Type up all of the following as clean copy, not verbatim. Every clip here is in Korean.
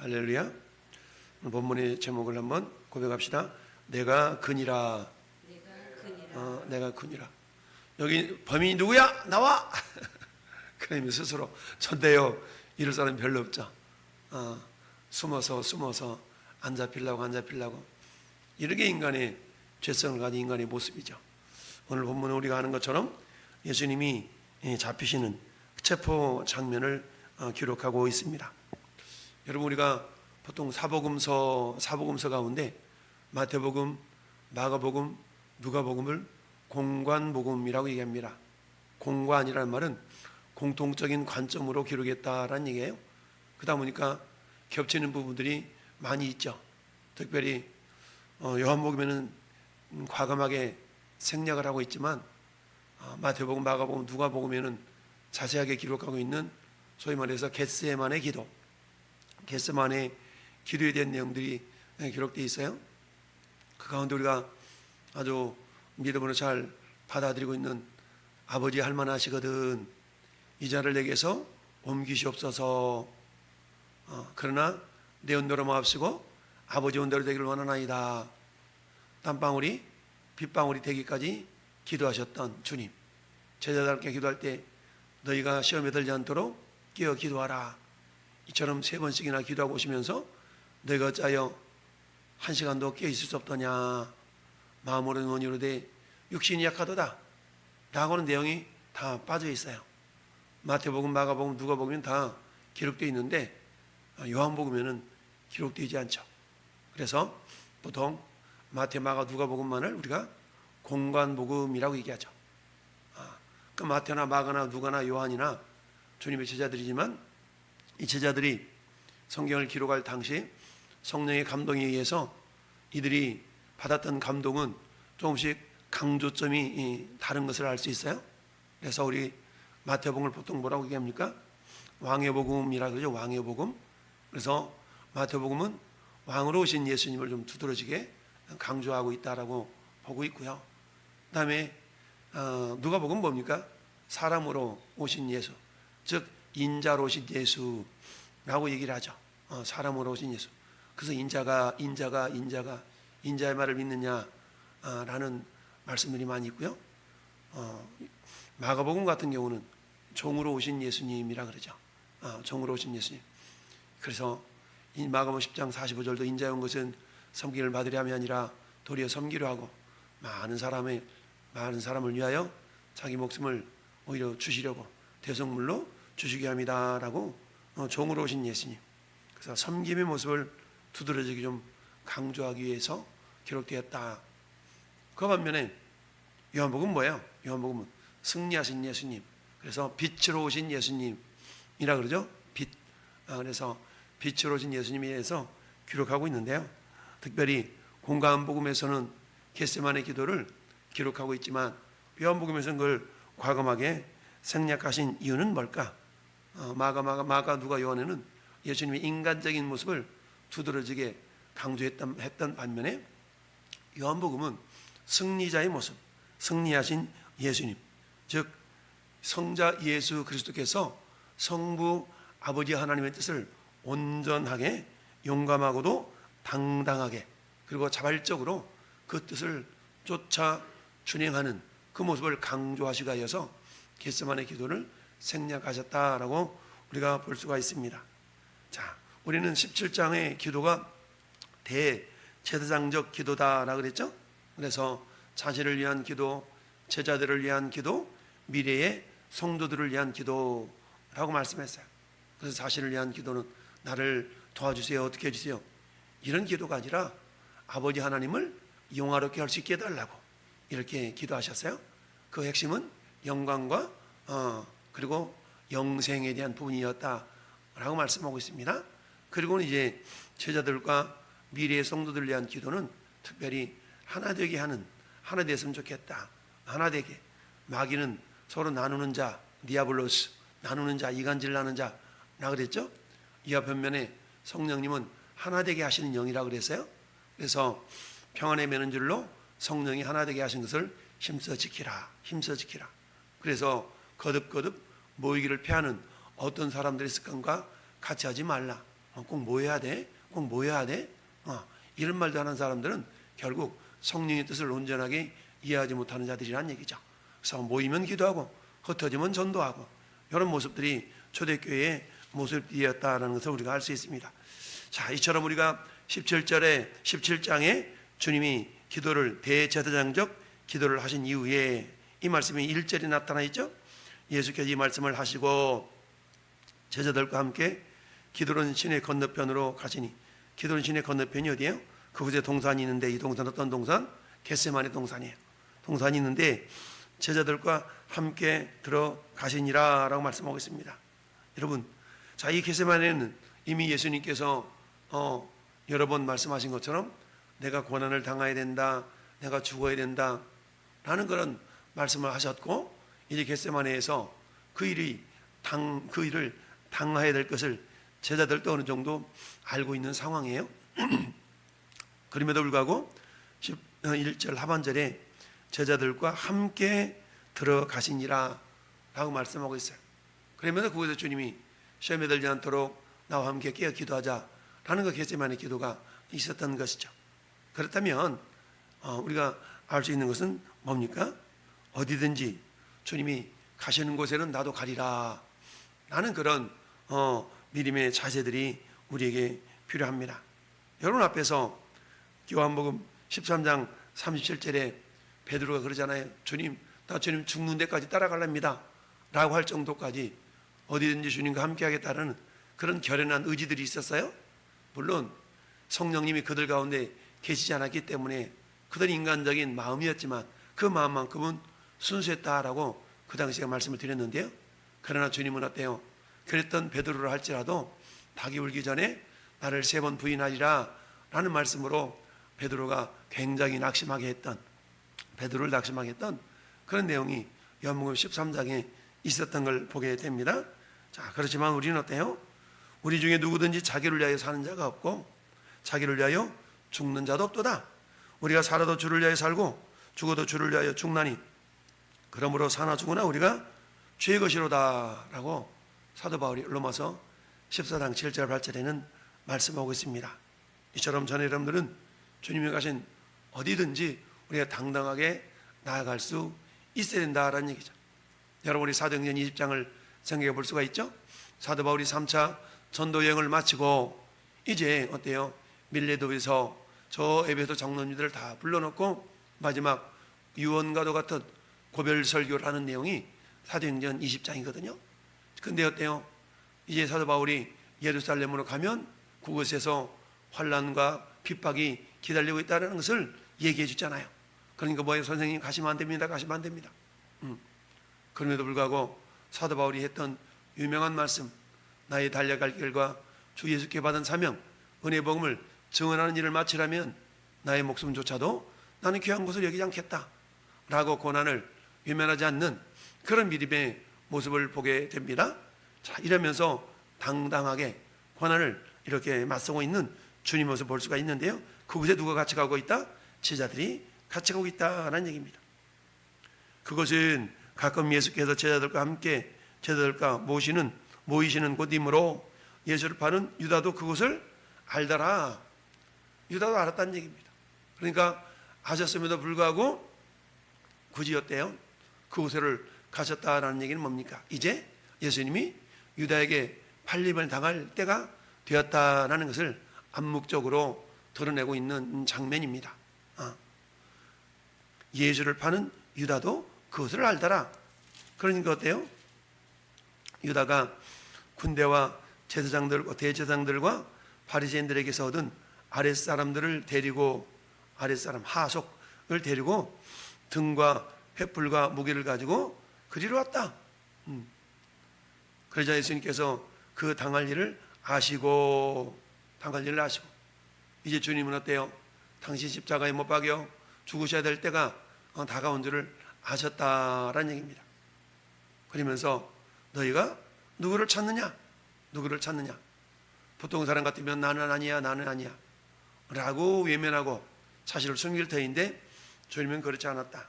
할렐루야. 오늘 본문의 제목을 한번 고백합시다. 내가 그니라. 내가 그니라. 여기 범인이 누구야? 나와. 그러면 스스로 전대요 이럴 사람이 별로 없죠. 숨어서 안 잡히려고 이렇게 인간의 죄성을 가진 인간의 모습이죠. 오늘 본문은 우리가 아는 것처럼 예수님이 잡히시는 체포 장면을 기록하고 있습니다. 여러분, 우리가 보통 사복음서 가운데 마태복음, 마가복음, 누가복음을 공관복음이라고 얘기합니다. 공관이라는 말은 공통적인 관점으로 기록했다라는 얘기예요. 그러다 보니까 겹치는 부분들이 많이 있죠. 특별히 요한복음에는 과감하게 생략을 하고 있지만 마태복음, 마가복음, 누가복음에는 자세하게 기록하고 있는 소위 말해서 겟세마네 기도에 대한 내용들이 기록되어 있어요. 그 가운데 우리가 아주 믿음으로 잘 받아들이고 있는 아버지 할 만하시거든 이 자를 내게서 옮기시옵소서. 그러나 내 온대로 마옵시고 아버지 온대로 되기를 원하나이다. 땀방울이 빗방울이 되기까지 기도하셨던 주님, 제자들께 기도할 때 너희가 시험에 들지 않도록 깨어 기도하라. 이처럼 3번씩이나 기도하고 오시면서 너희가 어찌하여 1시간도 깨어 있을 수 없더냐. 마음으로는 원이로되 육신이 약하도다 라고는 내용이 다 빠져 있어요. 마태복음, 마가복음, 누가복음은 다 기록되어 있는데 요한복음에는 기록되지 않죠. 그래서 보통 마태, 마가, 누가복음만을 우리가 공관복음이라고 얘기하죠. 그 마태나 마가나 누가나 요한이나 주님의 제자들이지만 이 제자들이 성경을 기록할 당시 성령의 감동에 의해서 이들이 받았던 감동은 조금씩 강조점이 다른 것을 알 수 있어요. 그래서 우리 마태복음을 보통 뭐라고 얘기합니까? 왕의 복음이라고 그러죠. 왕의 복음. 그래서 마태복음은 왕으로 오신 예수님을 좀 두드러지게 강조하고 있다라고 보고 있고요. 그 다음에 누가복음 뭡니까? 사람으로 오신 예수, 즉 인자로 오신 예수라고 얘기를 하죠. 사람으로 오신 예수. 그래서 인자의 말을 믿느냐라는 말씀들이 많이 있고요. 마가복음 같은 경우는 종으로 오신 예수님이라 그러죠. 종으로 오신 예수님. 그래서 이 마가복음 10장 45절도 인자에 온 것은 섬김을 받으려 함이 아니라 도리어 섬기려 하고 많은 사람을 위하여 자기 목숨을 오히려 주시려고 대속물로 주시게 합니다라고 종으로 오신 예수님. 그래서 섬김의 모습을 두드러지게 좀 강조하기 위해서 기록되었다. 그 반면에 요한복음은 뭐예요? 요한복음은 승리하신 예수님. 그래서 빛으로 오신 예수님이라 그러죠. 빛. 그래서 빛으로 오신 예수님에 대해서 기록하고 있는데요. 특별히 공관복음에서는 겟세마네 기도를 기록하고 있지만 요한복음에서는 그걸 과감하게 생략하신 이유는 뭘까? 마가, 누가, 요한에는 예수님의 인간적인 모습을 두드러지게 강조했던 반면에 요한복음은 승리자의 모습, 승리하신 예수님, 즉 성자 예수 그리스도께서 성부 아버지 하나님의 뜻을 온전하게 용감하고도 당당하게 그리고 자발적으로 그 뜻을 쫓아 준행하는 그 모습을 강조하시기 위해서 겟세마네 기도를 생략하셨다라고 우리가 볼 수가 있습니다. 자, 우리는 17장의 기도가 대제사장적 기도다라고 그랬죠. 그래서 자신을 위한 기도, 제자들을 위한 기도, 미래의 성도들을 위한 기도라고 말씀했어요. 그래서 자신을 위한 기도는 나를 도와주세요, 어떻게 해주세요, 이런 기도가 아니라 아버지 하나님을 영화롭게 할 수 있게 해달라고 이렇게 기도하셨어요. 그 핵심은 영광과 그리고 영생에 대한 부분이었다라고 말씀하고 있습니다. 그리고 이제 제자들과 미래의 성도들을 위한 기도는 특별히 하나 되게 하는, 하나 됐으면 좋겠다, 하나 되게. 마귀는 서로 나누는 자, 디아블로스, 나누는 자, 이간질 나는 자라 그랬죠. 이와 반면에 성령님은 하나 되게 하시는 영이라고 그랬어요. 그래서 평안에 매는 줄로 성령이 하나 되게 하신 것을 힘써 지키라. 그래서 거듭 모이기를 피하는 어떤 사람들의 습관과 같이 하지 말라. 꼭 뭐 해야 돼? 꼭 뭐 해야 돼? 이런 말도 하는 사람들은 결국 성령의 뜻을 온전하게 이해하지 못하는 자들이란 얘기죠. 그래서 모이면 기도하고 흩어지면 전도하고 이런 모습들이 초대교회의 모습이었다는 것을 우리가 알 수 있습니다. 자, 이처럼 우리가 17장에 주님이 기도를 대제사장적 기도를 하신 이후에 이 말씀이 1절에 나타나 있죠. 예수께서 이 말씀을 하시고 제자들과 함께 기드론 시내 건너편으로 가시니, 기드론 시내 건너편이 어디예요? 그곳에 동산이 있는데, 이 동산 어떤 동산? 겟세마네 동산이에요. 동산이 있는데 제자들과 함께 들어가시니라 라고 말씀하고 있습니다. 여러분, 자, 이 겟세마네는 이미 예수님께서 여러 번 말씀하신 것처럼 내가 고난을 당해야 된다, 내가 죽어야 된다 라는 그런 말씀을 하셨고, 이제 겟세마네에서 그 일을 당해야 될 것을 제자들도 어느 정도 알고 있는 상황이에요. 그럼에도 불구하고 1절 하반절에 제자들과 함께 들어가시니라 라고 말씀하고 있어요. 그러면서 그곳에 주님이 시험에 들지 않도록 나와 함께 깨어 기도하자 라는 그 겟세마네 기도가 있었던 것이죠. 그렇다면 우리가 알 수 있는 것은 뭡니까? 어디든지 주님이 가시는 곳에는 나도 가리라 라는 그런 믿음의 자세들이 우리에게 필요합니다. 여러분 앞에서 요한복음 13장 37절에 베드로가 그러잖아요. 주님, 나 주님 죽는 데까지 따라갈랍니다 라고 할 정도까지 어디든지 주님과 함께 하겠다는 그런 결연한 의지들이 있었어요. 물론 성령님이 그들 가운데 계시지 않았기 때문에 그들 인간적인 마음이었지만 그 마음만큼은 순수했다라고 그 당시에 말씀을 드렸는데요. 그러나 주님은 어때요? 그랬던 베드로를 할지라도 닭이 울기 전에 나를 3번 부인하리라 라는 말씀으로 베드로가 굉장히 낙심하게 했던, 베드로를 낙심하게 했던 그런 내용이 요한복음 13장에 있었던 걸 보게 됩니다. 자, 그렇지만 우리는 어때요? 우리 중에 누구든지 자기를 위하여 사는 자가 없고 자기를 위하여 죽는 자도 없도다. 우리가 살아도 주를 위하여 살고 죽어도 주를 위하여 죽나니 그러므로 사나 죽으나 우리가 죄의 것이로다 라고 사도 바울이 로마서 14장 7절 8절에는 말씀하고 있습니다. 이처럼 저는 여러분들은 주님이 가신 어디든지 우리가 당당하게 나아갈 수 있어야 된다라는 얘기죠. 여러분, 우리 사도행전 20장을 생각해 볼 수가 있죠. 사도 바울이 3차 전도 여행을 마치고 이제 어때요? 밀레도에서 저 에베소 장로님들을 다 불러놓고 마지막 유언과도 같은 고별 설교를 하는 내용이 사도행전 20장이거든요. 근데 어때요? 이제 사도 바울이 예루살렘으로 가면 그곳에서 환난과 핍박이 기다리고 있다는 것을 얘기해 주잖아요. 그러니까 뭐예요? 선생님 가시면 안 됩니다. 가시면 안 됩니다. 그럼에도 불구하고 사도 바울이 했던 유명한 말씀, 나의 달려갈 길과 주 예수께 받은 사명, 은혜 복음을 증언하는 일을 마치라면 나의 목숨조차도 나는 귀한 것을 여기지 않겠다 라고 고난을 외면하지 않는 그런 믿음의 모습을 보게 됩니다. 자, 이러면서 당당하게 고난을 이렇게 맞서고 있는 주님 모습을 볼 수가 있는데요. 그곳에 누가 같이 가고 있다? 제자들이 같이 가고 있다라는 얘기입니다. 그것은 가끔 예수께서 제자들과 함께 제자들과 모이시는 곳이므로 예수를 파는 유다도 그것을 알더라. 유다도 알았다는 얘기입니다. 그러니까 아셨음에도 불구하고 굳이 어때요? 그곳을 가셨다라는 얘기는 뭡니까? 이제 예수님이 유다에게 팔림을 당할 때가 되었다라는 것을 암묵적으로 드러내고 있는 장면입니다. 예수를 파는 유다도 그것을 알더라. 그러니까 어때요? 유다가 군대와 제사장들과 대제사장들과 바리새인들에게서 얻은 아랫사람들을 데리고, 아랫사람 하속을 데리고 등과 횃불과 무기를 가지고 그리로 왔다. 그러자 예수님께서 그 당할 일을 아시고 이제 주님은 어때요? 당신 십자가에 못 박여 죽으셔야 될 때가 다가온 줄을 아셨다라는 얘기입니다. 그러면서 너희가 누구를 찾느냐? 보통 사람 같으면 나는 아니야 라고 외면하고 사실을 숨길 터인데 주님은 그렇지 않았다.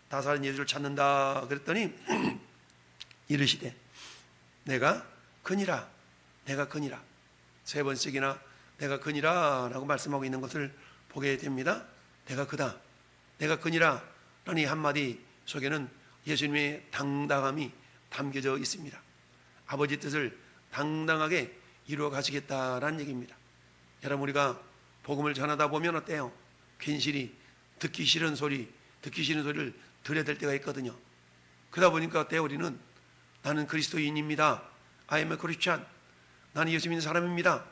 나사렛 예수를 찾는다 그랬더니 이르시되 내가 그니라. 3번씩이나 내가 그니라 라고 말씀하고 있는 것을 보게 됩니다. 내가 그다, 내가 그니라 라는 이 한마디 속에는 예수님의 당당함이 담겨져 있습니다. 아버지 뜻을 당당하게 이루어 가시겠다라는 얘기입니다. 여러분, 우리가 복음을 전하다 보면 어때요? 괜시리 듣기 싫은 소리를 들어야 될 때가 있거든요. 그러다 보니까 어때요? 우리는 나는 그리스도인입니다, I am a Christian, 나는 예수 믿는 사람입니다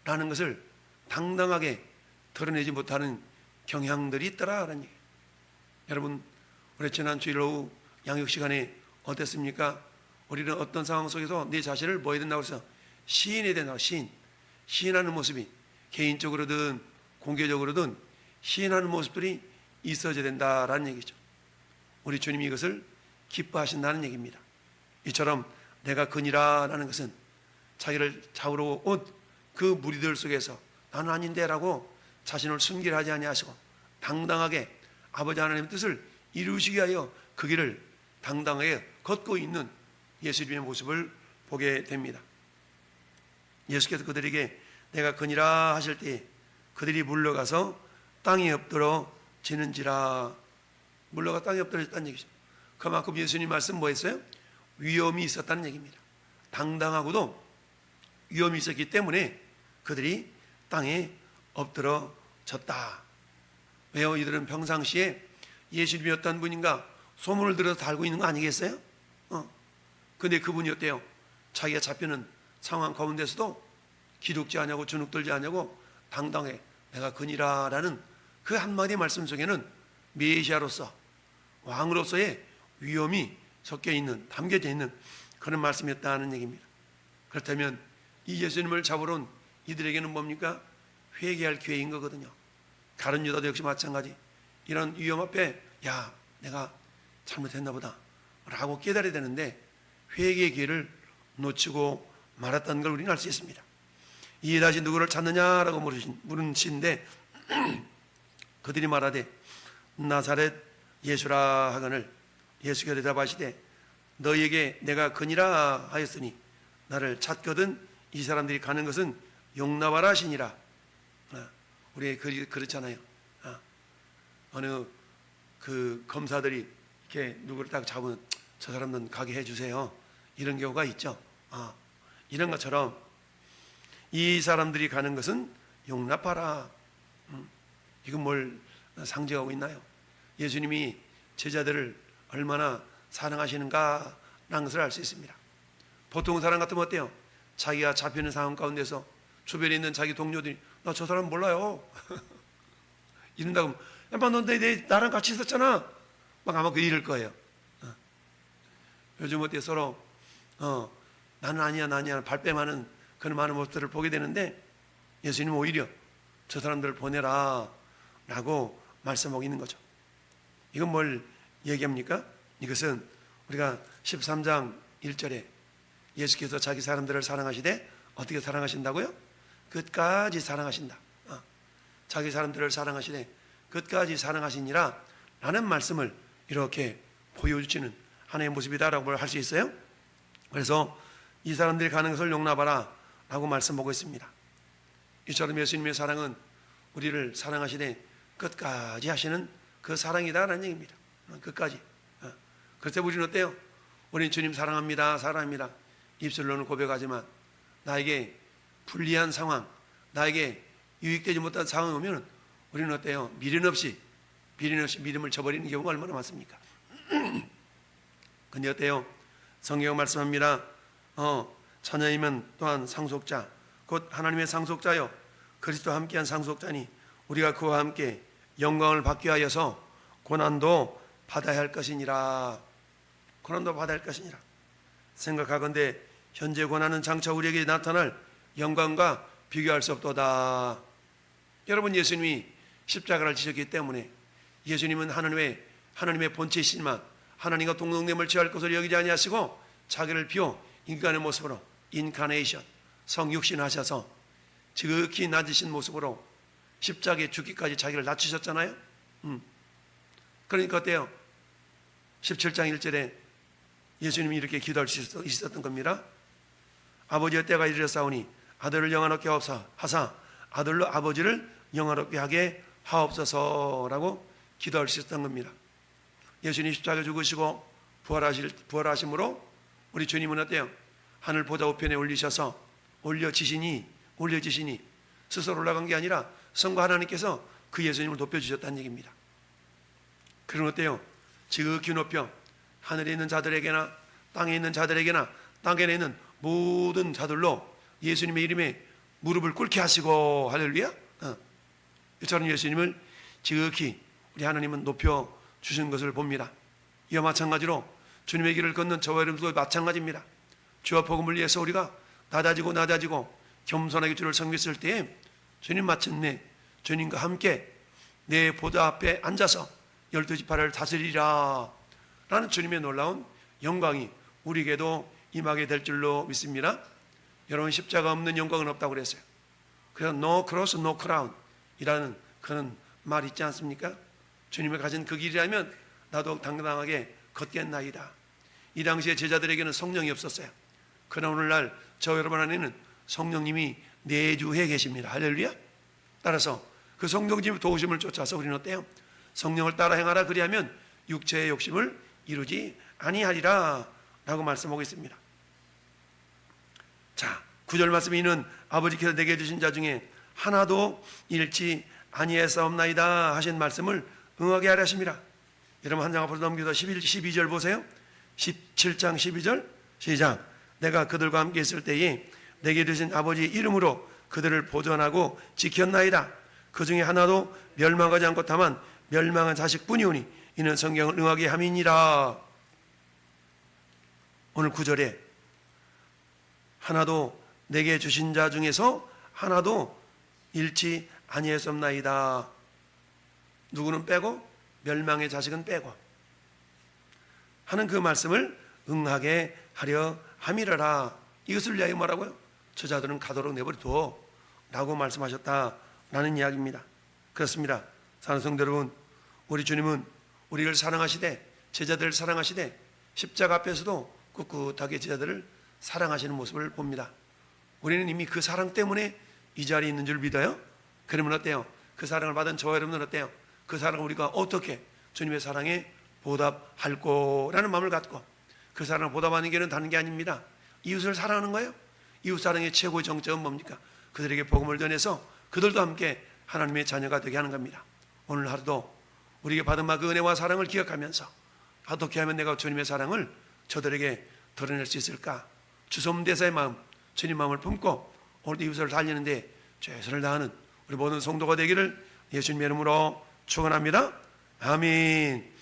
라는 것을 당당하게 드러내지 못하는 경향들이 있더라라는 얘기예요. 여러분, 우리 지난 주일 오후 양육 시간에 어땠습니까? 우리는 어떤 상황 속에서 내 자신을 뭐 해야 된다고 해서 시인해야 된다고, 시인하는 모습이 개인적으로든 공개적으로든 시인하는 모습들이 있어져야 된다라는 얘기죠. 우리 주님이 이것을 기뻐하신다는 얘기입니다. 이처럼 내가 그니라 라는 것은 자기를 잡으러 온 그 무리들 속에서 나는 아닌데 라고 자신을 숨기려 하지 아니하시고 당당하게 아버지 하나님의 뜻을 이루시기 위하여 그 길을 당당하게 걷고 있는 예수님의 모습을 보게 됩니다. 예수께서 그들에게 내가 그니라 하실 때 그들이 물러가서 땅에 엎드러지는지라. 물러가 땅에 엎드러졌다는 얘기죠. 그만큼 예수님 말씀 뭐 했어요? 위험이 있었다는 얘기입니다. 당당하고도 위험이 있었기 때문에 그들이 땅에 엎드러졌다. 왜요? 이들은 평상시에 예수님이 어떤 분인가 소문을 들어서 알고 있는 거 아니겠어요? 근데 그분이 어때요? 자기가 잡히는 상황 가운데서도 기죽지 않냐고 주눅들지 않냐고 당당해 내가 그니라 라는 그 한마디 말씀 속에는 메시아로서 왕으로서의 위험이 섞여 있는, 담겨져 있는 그런 말씀이었다는 얘기입니다. 그렇다면 이 예수님을 잡으러 온 이들에게는 뭡니까? 회개할 기회인 거거든요. 다른 유다도 역시 마찬가지. 이런 위험 앞에 야, 내가 잘못했나 보다 라고 깨달아야 되는데 회개의 기회를 놓치고 말았다는 걸 우리는 알 수 있습니다. 이에 다시 누구를 찾느냐라고 물으신데 그들이 말하되 나사렛 예수라 하거늘 예수가 대답하시되 너희에게 내가 그니라 하였으니 나를 찾거든 이 사람들이 가는 것은 용납하라 하시니라. 우리 그렇잖아요. 어느 그 검사들이 이렇게 누구를 딱 잡으면 저 사람은 가게 해주세요, 이런 경우가 있죠. 이런 것처럼 이 사람들이 가는 것은 용납하라. 이건 뭘 상징하고 있나요? 예수님이 제자들을 얼마나 사랑하시는가 라는 것을 알 수 있습니다. 보통 사람 같으면 어때요? 자기가 잡히는 상황 가운데서 주변에 있는 자기 동료들이 나 저 사람 몰라요 이런다고 하면 너 나랑 같이 있었잖아 막 아마 이럴 거예요. 요즘 어때 서로 나는 아니야 발뺌하는 그런 많은 모습들을 보게 되는데 예수님은 오히려 저 사람들을 보내라 라고 말씀하고 있는 거죠. 이건 뭘 얘기합니까? 이것은 우리가 13장 1절에 예수께서 자기 사람들을 사랑하시되 어떻게 사랑하신다고요? 끝까지 사랑하신다. 자기 사람들을 사랑하시되 끝까지 사랑하시니라 라는 말씀을 이렇게 보여주시는 하나님의 모습이다라고 할 수 있어요. 그래서 이 사람들이 가는 것을 용납하라 라고 말씀하고 있습니다. 이처럼 예수님의 사랑은 우리를 사랑하시되 끝까지 하시는 그 사랑이다라는 얘기입니다. 끝까지. 그래서 우리는 어때요? 우리는 주님 사랑합니다, 사랑합니다 입술로는 고백하지만 나에게 불리한 상황, 나에게 유익되지 못한 상황이 오면 우리는 어때요? 미련 없이 믿음을 저버리는 경우가 얼마나 많습니까? 근데 어때요? 성경은 말씀합니다. 자녀이면 또한 상속자, 곧 하나님의 상속자요 그리스도와 함께한 상속자니 우리가 그와 함께 영광을 받기 위하여서 고난도 받아야 할 것이니라. 고난도 받아야 할 것이니라. 생각하건대 현재 고난은 장차 우리에게 나타날 영광과 비교할 수 없도다. 여러분, 예수님이 십자가를 지셨기 때문에 예수님은 하나님의 본체이시지만 하나님과 동등됨을 취할 것을 여기지 아니하시고 자기를 비워 인간의 모습으로 인카네이션 성육신하셔서 지극히 낮으신 모습으로 십자가에 죽기까지 자기를 낮추셨잖아요. 그러니까 어때요? 17장 1절에 예수님이 이렇게 기도할 수 있었던 겁니다. 아버지의 때가 이르렀사오니 아들을 영화롭게 하사 아들로 아버지를 영화롭게 하게 하옵소서라고 기도할 수 있었던 겁니다. 예수님 십자가 죽으시고 부활하심으로 우리 주님은 어때요? 하늘 보좌 우편에 올려지시니 스스로 올라간 게 아니라 성부 하나님께서 그 예수님을 높여주셨다는 얘기입니다. 그럼 어때요? 지극히 높여 하늘에 있는 자들에게나 땅에 있는 자들에게나 땅에 있는 모든 자들로 예수님의 이름에 무릎을 꿇게 하시고, 할렐루야. 이처럼 예수님을 지극히 우리 하나님은 높여주신 것을 봅니다. 이와 마찬가지로 주님의 길을 걷는 저와 여러분도 마찬가지입니다. 주와 복음을 위해서 우리가 낮아지고 겸손하게 주를 섬겼을 때에 주님 마침내 주님과 함께 내 보좌 앞에 앉아서 12지파를 다스리라 라는 주님의 놀라운 영광이 우리에게도 임하게 될 줄로 믿습니다. 여러분, 십자가 없는 영광은 없다고 그랬어요. 그래서 no cross, no crown 이라는 그런 말 있지 않습니까? 주님이 가진 그 길이라면 나도 당당하게 걷겠나이다. 이 당시에 제자들에게는 성령이 없었어요. 그러나 오늘날 저 여러분 안에는 성령님이 내주해 계십니다. 할렐루야. 따라서 그 성령님의 도우심을 쫓아서 우리는 어때요? 성령을 따라 행하라 그리하면 육체의 욕심을 이루지 아니하리라 라고 말씀하고 있습니다. 자, 9절 말씀에 이는 아버지께서 내게 주신 자 중에 하나도 잃지 아니하였사옵나이다 하신 말씀을 응하게 하려 하십니다. 여러분 한 장 앞으로 넘겨서 12절 보세요. 17장 12절 시작. 내가 그들과 함께 있을 때에 내게 주신 아버지 이름으로 그들을 보존하고 지켰나이다. 그 중에 하나도 멸망하지 않고 다만 멸망한 자식뿐이오니 이는 성경을 응하게 함이니라. 오늘 9절에 하나도 내게 주신 자 중에서 하나도 잃지 아니하였사옵나이다. 누구는 빼고 멸망의 자식은 빼고 하는 그 말씀을 응하게 하려 함이라라. 이것을 위하여 뭐라고요? 저자들은 가도록 내버려둬 라고 말씀하셨다라는 이야기입니다. 그렇습니다. 사랑하는 성도 여러분, 우리 주님은 우리를 사랑하시되 제자들을 사랑하시되 십자가 앞에서도 꿋꿋하게 제자들을 사랑하시는 모습을 봅니다. 우리는 이미 그 사랑 때문에 이 자리에 있는 줄 믿어요. 그러면 어때요? 그 사랑을 받은 저와 여러분은 어때요? 그 사랑을 우리가 어떻게 주님의 사랑에 보답할 거라는 마음을 갖고 그 사랑을 보답하는 길은 다른 게 아닙니다. 이웃을 사랑하는 거예요. 이웃 사랑의 최고의 정점은 뭡니까? 그들에게 복음을 전해서 그들도 함께 하나님의 자녀가 되게 하는 겁니다. 오늘 하루도 우리에게 받은 그 은혜와 사랑을 기억하면서 어떻게 하면 내가 주님의 사랑을 저들에게 드러낼 수 있을까? 주섬대사의 마음, 주님 마음을 품고 오늘도 이웃을 살리는데 최선을 다하는 우리 모든 성도가 되기를 예수님의 이름으로 축원합니다. 아멘.